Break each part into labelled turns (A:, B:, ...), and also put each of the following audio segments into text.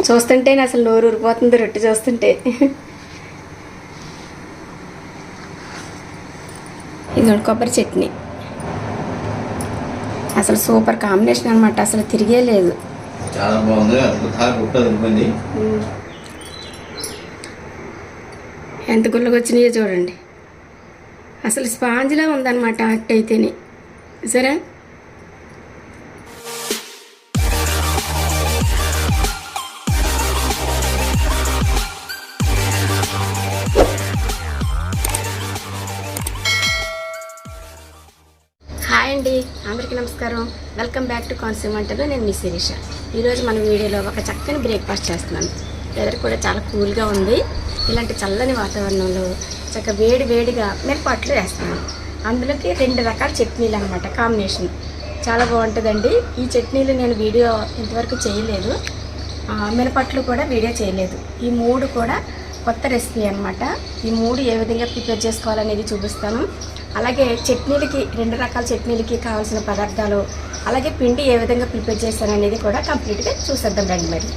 A: చూస్తుంటే అసలు నోరు ఊరిపోతుంది రొట్టె చూస్తుంటే. ఇది కొబ్బరి చట్నీ అసలు సూపర్ కాంబినేషన్ అనమాట, అసలు తిరిగే లేదు.
B: చాలా బాగుంది.
A: ఎంత గుళ్ళకి వచ్చినాయో చూడండి, అసలు స్పాంజ్లా ఉందన్నమాట అట్టు అయితేనే. సరే హాయ్ అండి, అందరికీ నమస్కారం. వెల్కమ్ బ్యాక్ టు కోనసీమ వంటలు. నేను మీ శిరీష. ఈరోజు మన వీడియోలో ఒక చక్కని బ్రేక్ఫాస్ట్ చేస్తున్నాను. వెదర్ కూడా చాలా కూల్గా ఉంది. ఇలాంటి చల్లని వాతావరణంలో చక్కగా వేడిగా మిరపట్లు వేస్తాను. అందులోకి 2 రకాల చట్నీలు అనమాట కాంబినేషన్. చాలా బాగుంటుందండి. ఈ చట్నీలు నేను వీడియో ఇంతవరకు చేయలేదు, మిరపట్లు కూడా వీడియో చేయలేదు. ఈ 3 కూడా కొత్త రెసిపీ అనమాట. ఈ 3 ఏ విధంగా ప్రిపేర్ చేసుకోవాలనేది చూపిస్తాను. అలాగే చట్నీలకి 2 రకాల చట్నీలకి కావాల్సిన పదార్థాలు, అలాగే పిండి ఏ విధంగా ప్రిపేర్ చేస్తాననేది కూడా కంప్లీట్గా చూసేద్దాం రండి. మరి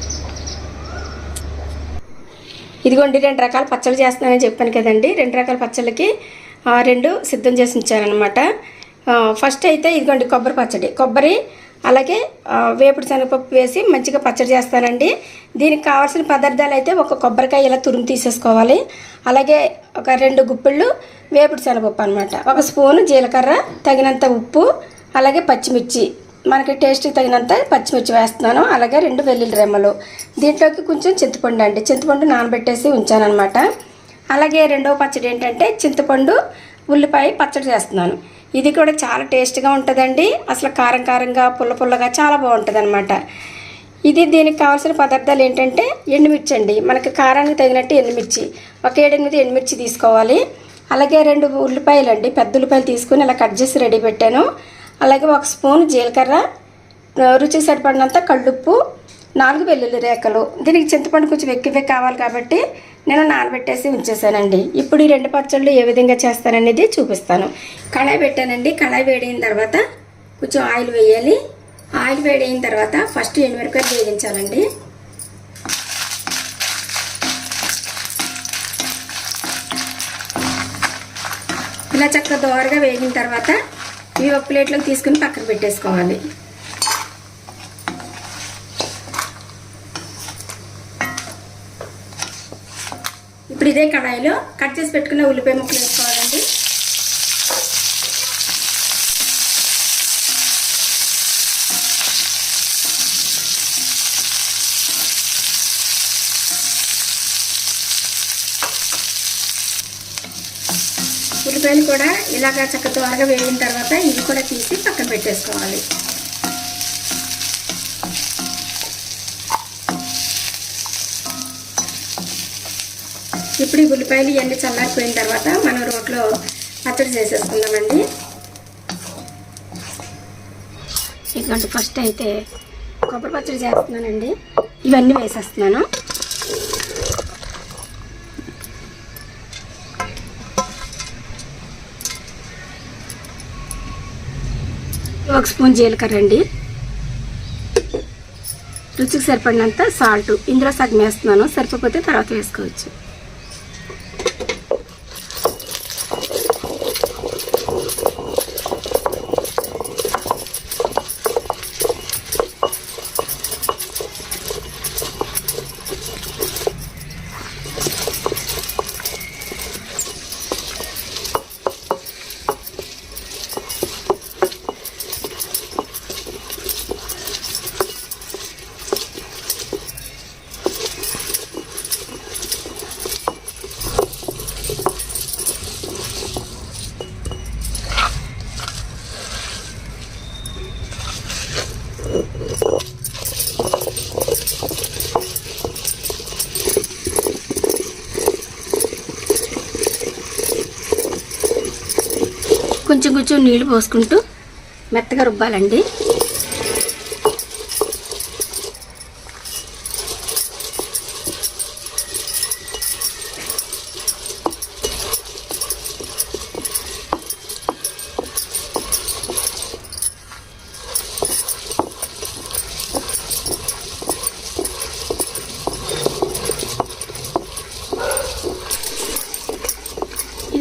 A: ఇదిగోండి 2 రకాల పచ్చళ్ళు చేస్తున్నానని చెప్పాను కదండి. 2 రకాల పచ్చళ్ళకి 2 సిద్ధం చేసి ఉంచానమాట. ఫస్ట్ అయితే ఇదిగోండి కొబ్బరి పచ్చడి, కొబ్బరి అలాగే వేపుడు శనగపప్పు వేసి మంచిగా పచ్చడి చేస్తానండి. దీనికి కావాల్సిన పదార్థాలు అయితే ఒక కొబ్బరికాయ ఇలా తురుము తీసేసుకోవాలి. అలాగే ఒక 2 గుప్పిళ్ళు వేపుడు శనగపప్పు అనమాట, 1 స్పూను జీలకర్ర, తగినంత ఉప్పు, అలాగే పచ్చిమిర్చి, మనకి టేస్ట్కి తగినంత పచ్చిమిర్చి వేస్తున్నాను. అలాగే 2 వెల్లుల్లి రెమ్మలు. దీంట్లోకి కొంచెం చింతపండు అండి, చింతపండు నానబెట్టేసి ఉంచానమాట. అలాగే రెండవ పచ్చడి ఏంటంటే చింతపండు ఉల్లిపాయ పచ్చడి చేస్తున్నాను. ఇది కూడా చాలా టేస్ట్గా ఉంటుందండి. అసలు కారంగా పుల్లగా చాలా బాగుంటుంది అనమాట. దీనికి కావాల్సిన పదార్థాలు ఏంటంటే ఎండుమిర్చి అండి, మనకి కారానికి తగినట్టు ఎండుమిర్చి, ఒక 7-8 ఎండుమిర్చి తీసుకోవాలి. అలాగే 2 ఉల్లిపాయలు అండి, పెద్ద ఉల్లిపాయలు తీసుకుని ఇలా కట్ చేసి రెడీ పెట్టాను. అలాగే 1 స్పూన్ జీలకర్ర, రుచికి సరిపడినంత కళ్ళుప్పు, 4 వెల్లుల్లి రేఖలు. దీనికి చింతపండు కొంచెం ఎక్కువే కావాలి కాబట్టి నేను నానబెట్టేసి ఉంచేసానండి. ఇప్పుడు ఈ 2 పచ్చళ్ళు ఏ విధంగా చేస్తాననేది చూపిస్తాను. కళాయి పెట్టానండి. కళాయి వేడైన తర్వాత కొంచెం ఆయిల్ వేయాలి. ఆయిల్ వేడైన తర్వాత ఫస్ట్ ఎండుమిరపకాయలు వేయించాలండి. ఇలా చక్కగా దోరగా వేగిన తర్వాత ఇవి ఒక ప్లేట్లోకి తీసుకుని పక్కన పెట్టేసుకోవాలి. ఇప్పుడు ఇదే కడాయిలో కట్ చేసి పెట్టుకున్న ఉల్లిపాయ ముక్కలు వేసుకోవాలండి. ఉల్లిపాయలు కూడా ఇలాగా చక్కగా త్వరగా వేగిన తర్వాత ఇవి కూడా తీసి పక్కన పెట్టేసుకోవాలి. ఇప్పుడు ఈ ఉల్లిపాయలు ఇవన్నీ చల్లారిపోయిన తర్వాత మనం రోట్లో పచ్చడి చేసేసుకుందామండి. ఇదిగోండి ఫస్ట్ అయితే కొబ్బరి పచ్చడి చేస్తున్నానండి. ఇవన్నీ వేసేస్తున్నాను. ఒక స్పూన్ జీలకర్ర అండి, రుచికి సరిపడినంత సాల్ట్, ఇందులో సగం వేస్తున్నాను, సరిపోతే తర్వాత వేసుకోవచ్చు. కొంచెం నీళ్లు పోసుకుంటూ మెత్తగా రుబ్బాలండి.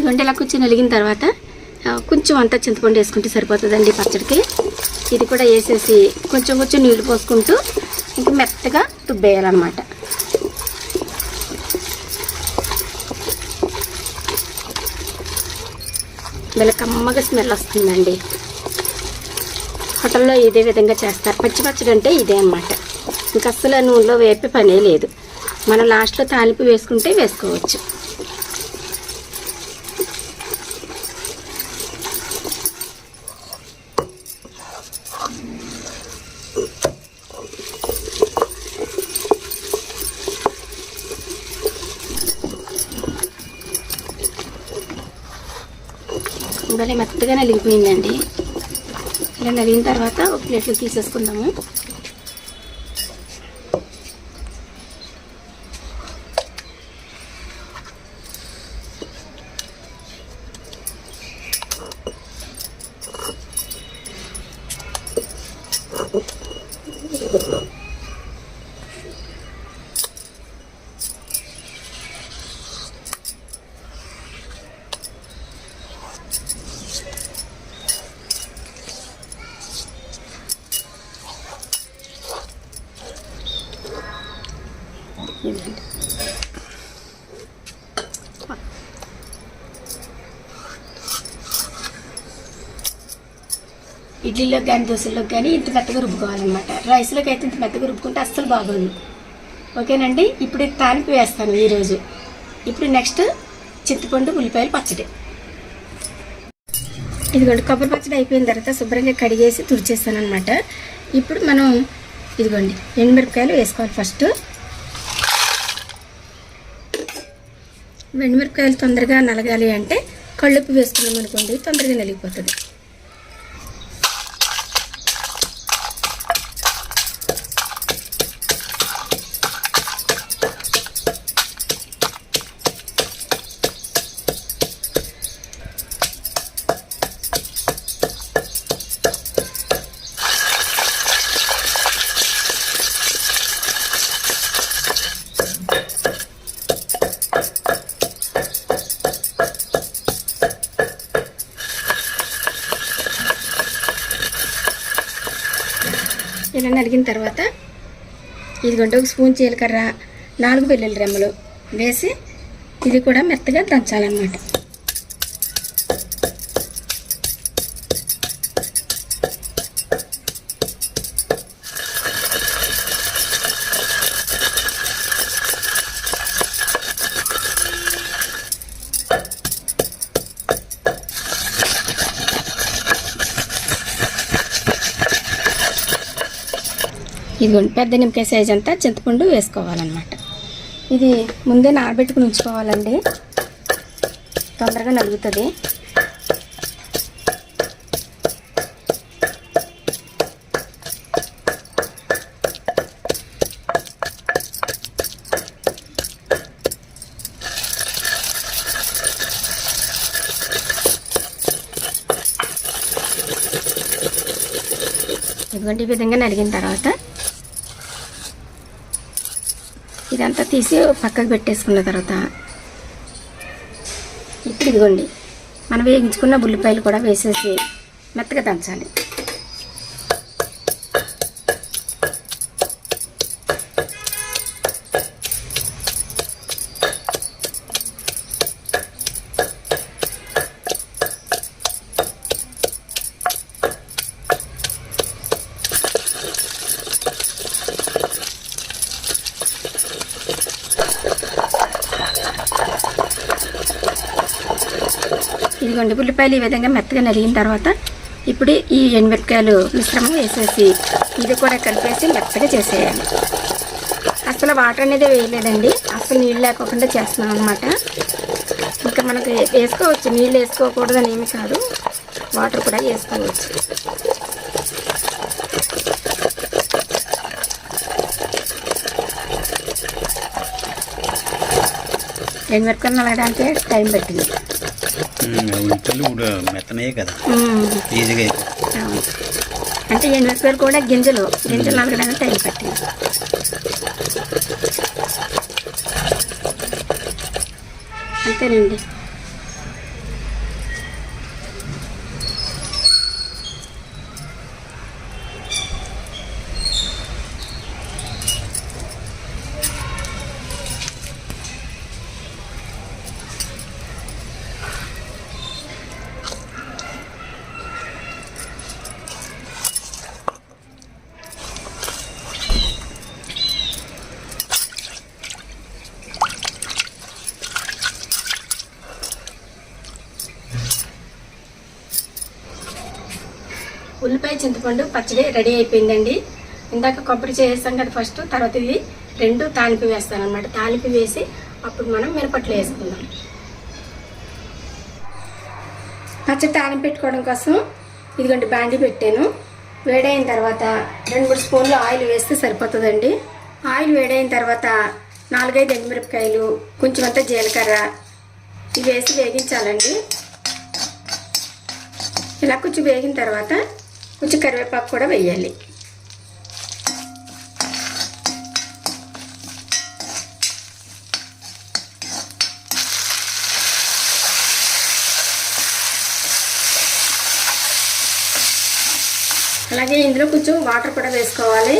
A: ఇదిగోండి ఇలా కొంచెం నలిగిన తర్వాత కొంచెం అంతా చింతపండు వేసుకుంటే సరిపోతుందండి పచ్చడికి. ఇది కూడా వేసేసి కొంచెం కొంచెం నీళ్ళు పోసుకుంటూ ఇంక మెత్తగా రుబ్బేయాలన్నమాట. వీళ్ళ కమ్మగా స్మెల్ వస్తుందండి. హోటల్లో ఇదే విధంగా చేస్తారు. పచ్చి పచ్చడి అంటే ఇదే అన్నమాట. ఇంకా అస్సలు నూనెలో వేపే పనే లేదు. మనం లాస్ట్లో తాలింపు వేసుకుంటే వేసుకోవచ్చు. భలే మెత్తగా నలిగిపోయిందండి. ఇలా నలిగిన తర్వాత ఒక ప్లేట్లో తీసేసుకుందాము. ఇడ్లీలోకి కానీ దోశల్లోకి కానీ ఇంత మెత్తగా రుబ్బుకోవాలన్నమాట. రైస్లోకి అయితే ఇంత మెత్తగా రుబ్బుకుంటే అస్సలు బాగోదు. ఓకేనండి. ఇప్పుడు తాలింపు వేస్తాను ఈరోజు. ఇప్పుడు నెక్స్ట్ చింతపండు ఉల్లిపాయలు పచ్చడి. ఇదిగోండి కొబ్బరి పచ్చడి అయిపోయిన తర్వాత శుభ్రంగా కడిగేసి తుడిచేస్తాను అనమాట. ఇప్పుడు మనం ఇదిగోండి ఎండుమిరపకాయలు వేసుకోవాలి. ఫస్ట్ ఎండుమిరపకాయలు తొందరగా నలగాలి అంటే కళ్ళుప్పు వేసుకున్నాం అనుకోండి, తొందరగా నలిగిపోతుంది. ఇలా నలిగిన తర్వాత ఇదిగోండి ఒక స్పూన్ జీలకర్ర, 4 వెల్లుల్లి రెమ్మలు వేసి ఇది కూడా మెత్తగా దంచాలన్నమాట. ఇదిగోండి పెద్ద నిమ్మకాయ సైజ్ అంతా చింతపండు వేసుకోవాలన్నమాట. ఇది ముందే నానబెట్టుకుని ఉంచుకోవాలండి, తొందరగా నలుగుతుంది. ఇదిగోండి ఈ విధంగా నలిగిన తర్వాత ఇదంతా తీసి పక్కకు పెట్టేసుకున్న తర్వాత ఇప్పుడు ఇదిగోండి మనం వేయించుకున్న ఉల్లిపాయలు కూడా వేసేసి మెత్తగా దంచాలి. ఇదిగోండి ఉల్లిపాయలు ఈ విధంగా మెత్తగా నలిగిన తర్వాత ఇప్పుడు ఈ ఎండుమిరపకాయలు మిశ్రమం వేసేసి ఇది కూడా కలిపేసి మెత్తగా చేసేయాలి. అసలు వాటర్ అనేది వేయలేదండి, అసలు నీళ్ళు లేకోకుండా చేస్తున్నాం అనమాట. ఇంకా మనకి వేసుకోవచ్చు, నీళ్ళు వేసుకోకూడదని ఏమి కాదు, వాటర్ కూడా వేసుకోవచ్చు. ఎండుమిరపకాయలు నలగడానికి టైం పట్టింది.
C: మెత్తనే కదా ఈజీగా
A: అంటే ఎండుమిరపకాయలు కూడా గింజలు నలగడానికి టైం పట్టింది. అంతేనండి. ఉల్లిపాయ చింతపండు పచ్చడి రెడీ అయిపోయిందండి. ఇందాక కొబ్బరి చేసాం కదా ఫస్ట్, తర్వాత ఇది రెండు తాలింపు వేస్తాను అనమాట. తాలింపు వేసి అప్పుడు మనం మిరపట్లు వేసుకుందాం. పచ్చడి తాలింపు పెట్టుకోవడం కోసం ఇదిగోండి బాండి పెట్టాను. వేడైన తర్వాత 2-3 స్పూన్లు ఆయిల్ వేస్తే సరిపోతుందండి. ఆయిల్ వేడైన తర్వాత 4-5 ఎండుమిరపకాయలు, కొంచెం అంతా జీలకర్ర ఇవి వేసి వేగించాలండి. ఇలా కొంచెం వేగిన తర్వాత కొంచెం కరివేపాకు కూడా వేయాలి. అలాగే ఇందులో కొంచెం వాటర్ కూడా వేసుకోవాలి.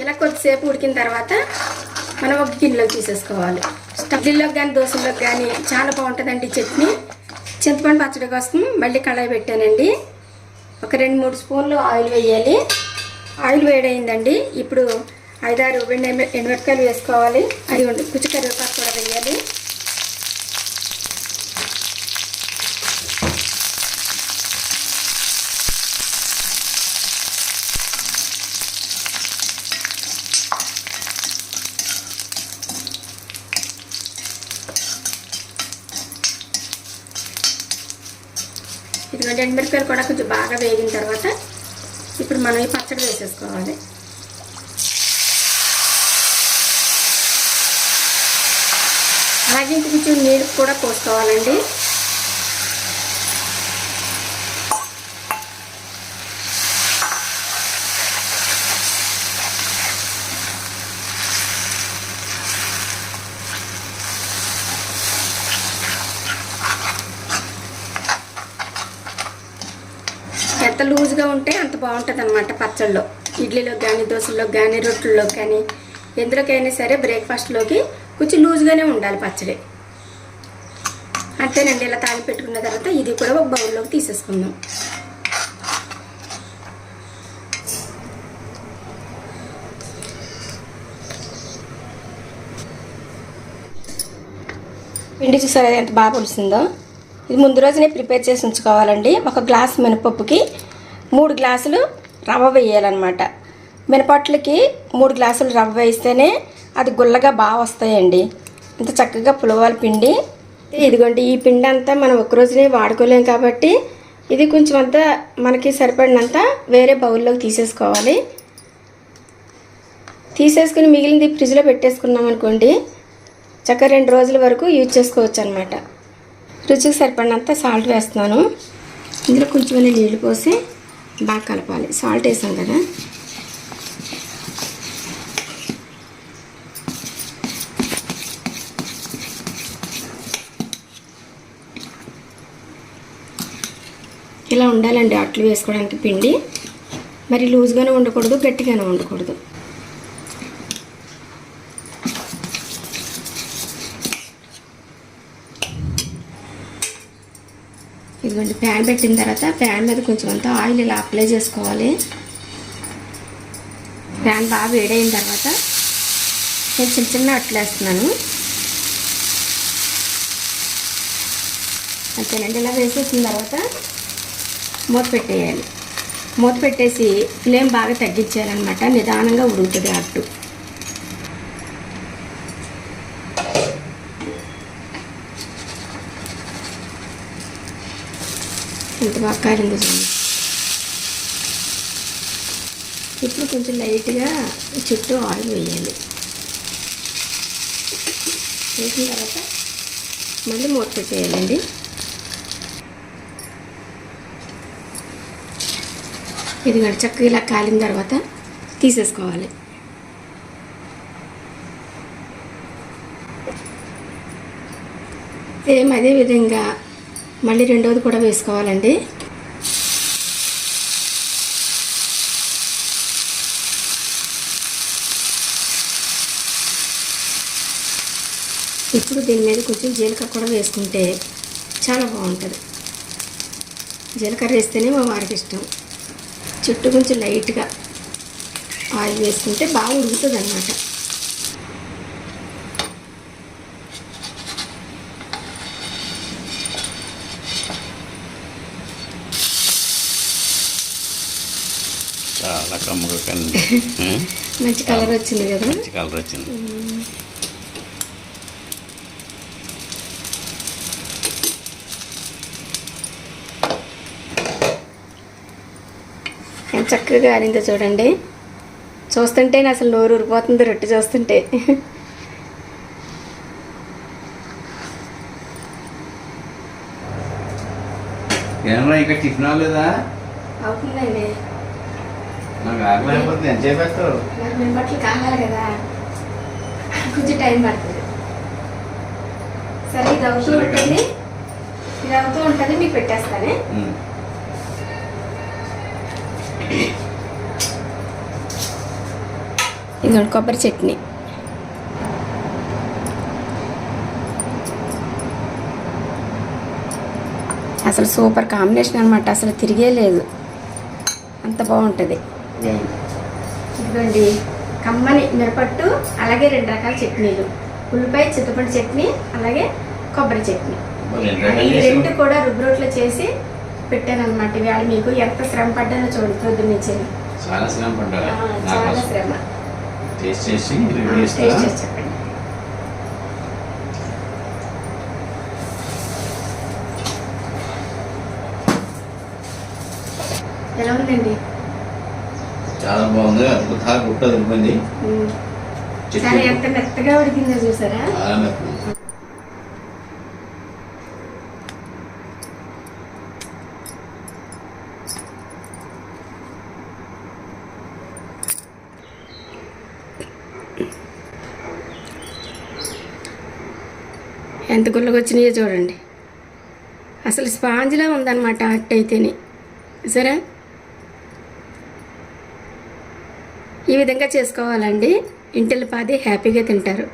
A: ఇలా కొద్దిసేపు ఉడికిన తర్వాత మనం ఒక గిన్నెలోకి తీసేసుకోవాలి. ఇడ్లీలోకి కానీ దోశలోకి కానీ చాలా బాగుంటుందండి చట్నీ. చింతపండు పచ్చడి కోసం మళ్ళీ కళాయి పెట్టానండి. ఒక 2-3 స్పూన్లు ఆయిల్ వేయాలి. ఆయిల్ వేడైందండి. ఇప్పుడు 5-6 ఎండుమిరపకాయలు వేసుకోవాలి. అది కొంచెం కరివేపాకు కూడా వేయాలి. ఇదిగోండి ఎండుమిరపకాయలు కూడా కొంచెం బాగా వేగిన తర్వాత ఇప్పుడు మనం ఈ పచ్చడి వేసేసుకోవాలి. అలాగే ఇంక కొంచెం నీళ్ళు కూడా పోసుకోవాలండి. ఎంత లూజ్గా ఉంటే అంత బాగుంటుంది అనమాట పచ్చళ్ళు. ఇడ్లీలోకి కానీ దోశల్లోకి కానీ రొట్టెల్లోకి కానీ ఎందులోకైనా సరే బ్రేక్ఫాస్ట్లోకి కొంచెం లూజ్గానే ఉండాలి పచ్చడి. అంతేనండి. ఇలా తాలింపు పెట్టుకున్న తర్వాత ఇది కూడా ఒక బౌల్లోకి తీసేసుకుందాం. పిండి చూసారా ఎంత బాగా పులిసిందో. ఇది ముందు రోజునే ప్రిపేర్ చేసి ఉంచుకోవాలండి. 1 గ్లాసు మినపప్పుకి 3 గ్లాసులు రవ్వ వేయాలన్నమాట. మినపట్లకి 3 గ్లాసులు రవ్వ వేస్తేనే అది గుల్లగా బాగా వస్తాయండి. ఇంత చక్కగా పులవాల పిండి. ఇదిగోండి ఈ పిండి అంతా మనం ఒక రోజునే వాడుకోలేం కాబట్టి ఇది కొంచెం అంతా మనకి సరిపడినంత వేరే బౌల్లోకి తీసేసుకోవాలి. తీసేసుకుని మిగిలింది ఫ్రిడ్జ్లో పెట్టేసుకున్నాం అనుకోండి, చక్కగా 2 రోజుల వరకు యూజ్ చేసుకోవచ్చు అనమాట. రుచికి సరిపడినంత సాల్ట్ వేస్తున్నాను. ఇందులో కొంచెం నీళ్ళు పోసి బాగా కలపాలి. సాల్ట్ వేసాం కదా. ఇలా ఉండాలండి అట్లు వేసుకోవడానికి పిండి. మరి లూజ్గానే ఉండకూడదు, గట్టిగానే ఉండకూడదు. ఇదిగోండి ప్యాన్ పెట్టిన తర్వాత ప్యాన్ మీద కొంచెం అంతా ఆయిల్ ఇలా అప్లై చేసుకోవాలి. ప్యాన్ బాగా వేడైన తర్వాత నేను చిన్న అట్లు వేస్తున్నాను. అంతేనండి. ఇలా వేసేసిన తర్వాత మూత పెట్టేయాలి. మూత పెట్టేసి ఫ్లేమ్ బాగా తగ్గించేయాలన్నమాట. నిదానంగా ఉడుకుతుంది అట్టు. ఎంత బాగా కాలిందో చూడండి. ఇప్పుడు కొంచెం లైట్గా చుట్టూ ఆయిల్ వేయాలి. వేసిన తర్వాత మళ్ళీ మూత పెట్టేయాలండి. ఇది చక్కగా ఇలా కాలిన తర్వాత తీసేసుకోవాలి. సేమ్ అదే విధంగా మళ్ళీ రెండవది కూడా వేసుకోవాలండి. ఇప్పుడు దీని మీద కొంచెం జీలకర్ర కూడా వేసుకుంటే చాలా బాగుంటుంది. జీలకర్ర వేస్తేనే మా వారికి ఇష్టం. చుట్టూ కొంచెం లైట్గా ఆయిల్ వేసుకుంటే బాగా ఉడుకుతుంది అన్నమాట.
C: చాలా కమ్మగా కలిపి
A: మంచి కలర్ వచ్చింది కదా.
C: మంచి కలర్ వచ్చింది.
A: ఎంత చక్కగా ఆరిందో చూడండి. చూస్తుంటే అసలు నోరు ఊరిపోతుంది రొట్టె చూస్తుంటే.
B: ఏమన్నా ఇంకా టిఫిన్ అవ్వలేదా?
A: అవుతుందండి.
B: నాకు ఆకలి అయిపోతుంది. ఎంత చేపేస్తావు?
A: మరి మేము బట్టలు కావాలి కదా, కొంచెం టైం పడుతుంది. సరే ఇది అవుతూ ఉంటుంది, ఇది అవుతూ ఉంటుంది, మీకు పెట్టేస్తానే. ఇదిగోండి కొబ్బరి చట్నీ. అసలు సూపర్ కాంబినేషన్ అనమాట. అసలు తిరిగే లేదు, అంత బాగుంటుంది. ఇదిగోండి కమ్మని మిరపట్టు, అలాగే 2 రకాల చట్నీలు, ఉల్లిపాయ చింతపండు చట్నీ, అలాగే కొబ్బరి చట్నీ. ఈ 2 కూడా రుబ్బురోట్లో చేసి పెట్టాను అనమాట. ఇవాళ మీకు ఎంత శ్రమ పడ్డానో చూడండి, పొద్దున్న నుంచి.
B: చాలా శ్రమ పడ్డా.
A: చాలా శ్రమ.
B: టేస్ట్ చేసి
A: టేస్ట్ చేసి చెప్పండి. ఎలా ఉందండి?
B: చాలా బాగుంది. అద్భుతంగా గుట్టది ఉడిపోయింది.
A: చాలా ఎంత మెత్తగా ఉడికిందో చూసారా.
B: చాలా మెత్తగా.
A: ఎంత గుల్లగా వచ్చినాయో చూడండి. అసలు స్పాంజ్లా ఉందన్నమాట అట్టు అయితేనే. సరే ఈ విధంగా చేసుకోవాలండి. ఇంటిల్లి పాది హ్యాపీగా తింటారు.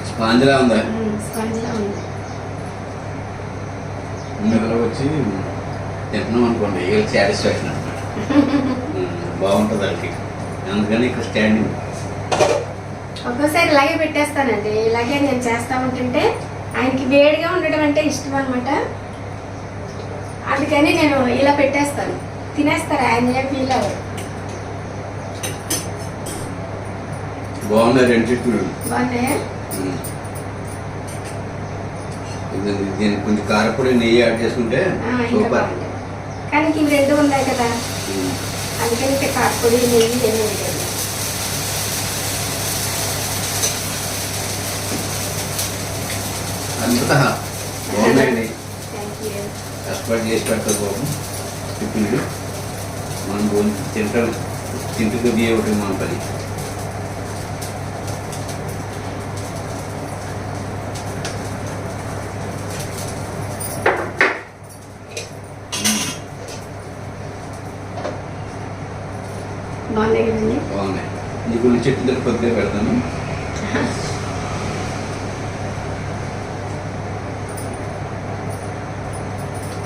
B: స్పాంజ్లా ఉందా?
A: స్పాంజ్లా ఉంది.
B: మిగతా వచ్చి తింటున్నాం అనుకోండి, ఏ సాటిస్ఫాక్షన్ అనమాట. బాగుంటుంది వాళ్ళకి. అందుకని ఇక్కడ స్టాండింగ్.
A: ఒక్కోసారి ఇలాగే పెట్టేస్తానండి. ఇలాగే నేను చేస్తా ఉంటుంటే ఆయనకి వేడిగా ఉండడం అంటే ఇష్టం అనమాట. అందుకని నేను ఇలా పెట్టేస్తాను, తినేస్తారు. ఆయన ఏం ఫీల్ అవ్వరు.
B: బాగున్నాయి 2 చెట్లు.
A: బాగున్నాయా?
B: దీనికి కొంచెం కారపొడి, నెయ్యి యాడ్ చేసుకుంటే
A: ఇంకా
B: సూపర్.
A: బాగుంటాయి. కానీ ఇవి 2 ఉన్నాయి కదా, అందుకని ఇంకా కారపొడి నెయ్యి ఏమీ లేదు.
B: అంతా బాగున్నాయండి.
A: Thank you.
B: కష్టపడి చేసి పెడతారు బాబు. టిఫిన్లు మనం తింటూ బియ్య ఒకటి మన పని.
A: బాగున్నాయి కదండి.
B: బాగున్నాయి. ఈ గుళ్ళు చెట్లు కొద్దిగా పెడతాను.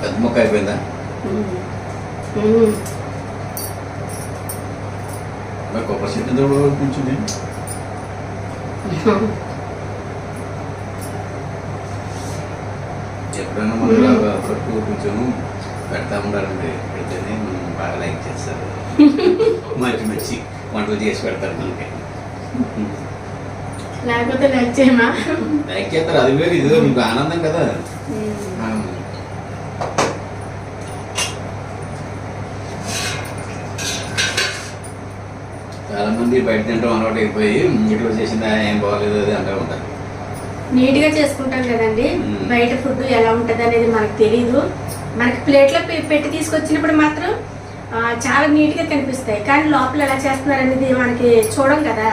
B: పెద్ద మొక్క అయిపోయిందా? కొబ్బరి చెట్టు కొంచెం ఎప్పుడైనా మనం పట్టు కొంచెం పెడతా ఉండాలండి. పెడితేనే మనం బాగా లైక్ చేస్తారు. మంచి మంచి వంటలు చేసి పెడతారు మనకి.
A: లేకపోతే లైక్ చేయమా?
B: లైక్ చేస్తారు. అది వేరు, ఇది మీకు ఆనందం కదా. చాలా మంది బయట తింటాం అలవాటు అయిపోయి ఇంట్లో చేసిందా ఏం బాగోలేదు అది అంటూ ఉంటారు.
A: నీట్గా చేసుకుంటాం కదండి. బయట ఫుడ్ ఎలా ఉంటుంది అనేది మనకు తెలియదు. మనకి ప్లేట్లో పెట్టి తీసుకొచ్చినప్పుడు మాత్రం చాలా నీట్గా కనిపిస్తాయి, కానీ లోపల ఎలా చేస్తున్నారు అనేది మనకి చూడం కదా.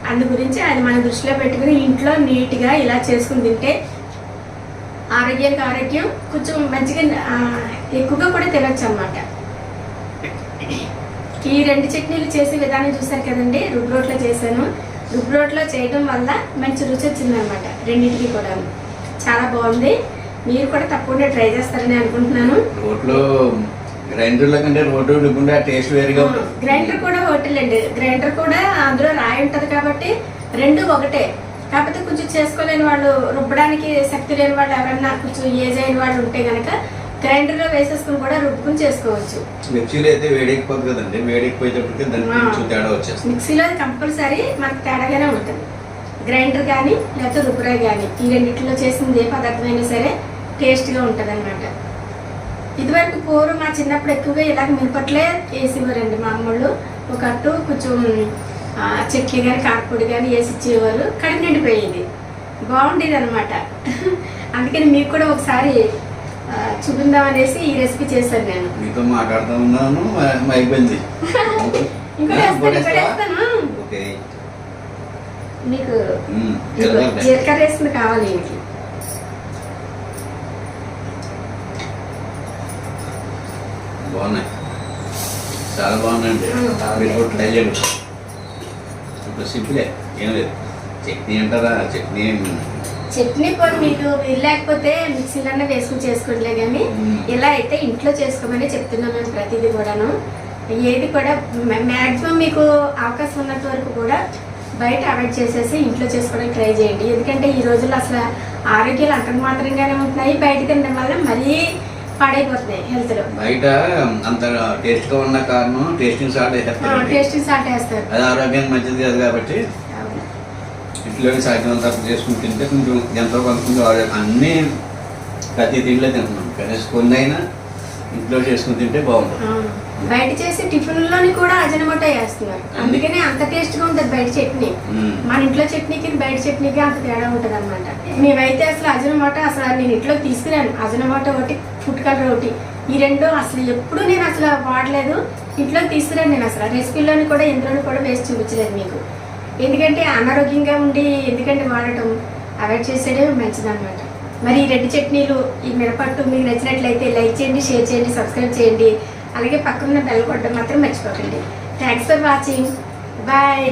A: అందు గురించి అది మన దృష్టిలో పెట్టుకుని ఇంట్లో నీట్గా ఇలా చేసుకుని తింటే ఆరోగ్యానికి ఆరోగ్యం, కొంచెం మంచిగా ఎక్కువగా కూడా తినొచ్చు అన్నమాట. ఈ 2 చట్నీలు చేసే విధానం చూసారు కదండి. రుబ్బురోట్లో చేశాను. రుబ్బురోట్లో చేయడం వల్ల మంచి రుచి వచ్చింది అనమాట. రెండింటికి కూడా చాలా బాగుంది. మీరు కూడా తప్పకుండా ట్రై చేస్తారని అనుకుంటున్నాను.
B: రోట్లో గ్రైండర్ల కంటే రోడ్డు రుబ్బుంటే టేస్ట్ వేరుగా ఉంటుంది.
A: గ్రైండర్ కూడా హోటల్ అండి. గ్రైండర్ కూడా అందులో రాయి ఉంటుంది కాబట్టి రెండు ఒకటే. కాకపోతే కొంచెం చేసుకోలేని వాళ్ళు, రుబ్బడానికి శక్తి లేని వాళ్ళు, ఎవరైనా కొంచెం ఏజ్ అయిన వాళ్ళు ఉంటే కనుక గ్రైండర్లో వేసేసుకుని కూడా రుబ్బుకుని చేసుకోవచ్చు.
B: మిక్సీలో అయితే వేడెక్కిపోతుంది కదండి, వేడెక్కిపోయేటప్పటికి దానికి కొంచెం తేడా వచ్చేస్తుంది.
A: మిక్సీలో కంపల్సరీ మనకు తేడాగానే ఉంటుంది. గ్రైండర్ కానీ లేకపోతే రుబ్బురాయి కానీ ఈ రెండింటిలో చేసింది ఏ పదార్థమైనా సరే టేస్ట్గా ఉంటుంది అనమాట. ఇదివరకు కూర మా చిన్నప్పుడు ఎక్కువగా ఇలాగ మిరపట్లే వేసేవారండి మా అమ్మళ్ళు. ఒక అట్టు కొంచెం చట్నీ కానీ కారపొడి కానీ వేసి ఇచ్చేవారు. కడుపు నిండిపోయేది, బాగుండేది అనమాట. అందుకని మీకు కూడా ఒకసారి చూపిందాం అనేసి ఈ రెసిపీ చేశాను నేను.
B: మీతో మాట్లాడుతూ ఉన్నాను, అయిపోయింది.
A: వేస్తాను మీకు. జీలకర్ర వేసింది కావాలి ఇంటికి.
B: బాగున్నాయి, చాలా బాగున్నాయండి. మీరు కూడా ట్రై చేయండి. ఇప్పుడు సింపులే, ఏం లేదు. చట్నీ అంటారా,
A: చట్నీ కూడా మీకు లేకపోతే మిక్సీలోనే వేసుకుని చేసుకోవట్లే, కానీ ఇలా అయితే ఇంట్లో చేసుకోమని చెప్తున్నాం మేము ప్రతిదీ కూడాను. ఏది కూడా మ్యాక్సిమం మీకు అవకాశం ఉన్నంత వరకు కూడా బయట అవాయిడ్ చేసేసి ఇంట్లో చేసుకోవడానికి ట్రై చేయండి. ఎందుకంటే ఈ రోజుల్లో అసలు ఆరోగ్యాలు అంతకు మాత్రంగానే ఉంటున్నాయి. బయట తినడం వల్ల మరీ పాడైపోతున్నాయి హెల్త్ లో.
B: బయట అంత టేస్ట్ గా ఉన్న కారణం టేస్టింగ్ సాల్ట్
A: వేస్తారు.
B: అది ఆరోగ్యానికి మంచిది కాదు కాబట్టి ఇంట్లోనే సాధ్యమంత చేసుకుని తింటే కొంచెం ఎంతో కొంత అన్నీ ప్రతి తిండిలో తింటున్నాం. కనీసం కొన్ని అయినా ఇంట్లో చేసుకుని తింటే బాగుంటుంది.
A: బయట చేసి టిఫిన్లోని కూడా అజనమోటో వేస్తున్నారు. అందుకనే అంత టేస్ట్ గా ఉంటుంది బయట చట్నీ. మన ఇంట్లో చట్నీకి బయట చట్నీకి అంత తేడా ఉంటుంది అనమాట. మేమైతే అసలు అజనమోటో అసలు నేను ఇంట్లో తీసుకురాను. అజనమోటో ఒకటి, ఫుడ్ కలర్ ఒకటి, ఈ రెండు అసలు ఎప్పుడు నేను అసలు వాడలేదు. ఇంట్లో తీసుకురాను నేను అసలు. రెసిపీలోని కూడా ఎందులోని కూడా వేసి చూపించలేదు మీకు. ఎందుకంటే అనారోగ్యంగా ఉండి ఎందుకంటే వాడటం అవాయిడ్ చేసేదే మంచిది అనమాట. మరి ఈ రెడ్డి చట్నీలు, ఈ మిరపట్టు మీకు నచ్చినట్లయితే లైక్ చేయండి, షేర్ చేయండి, సబ్స్క్రైబ్ చేయండి. అలాగే పక్కన బెల్ కొట్టడం మాత్రం మర్చిపోకండి. Thanks for watching. బాయ్.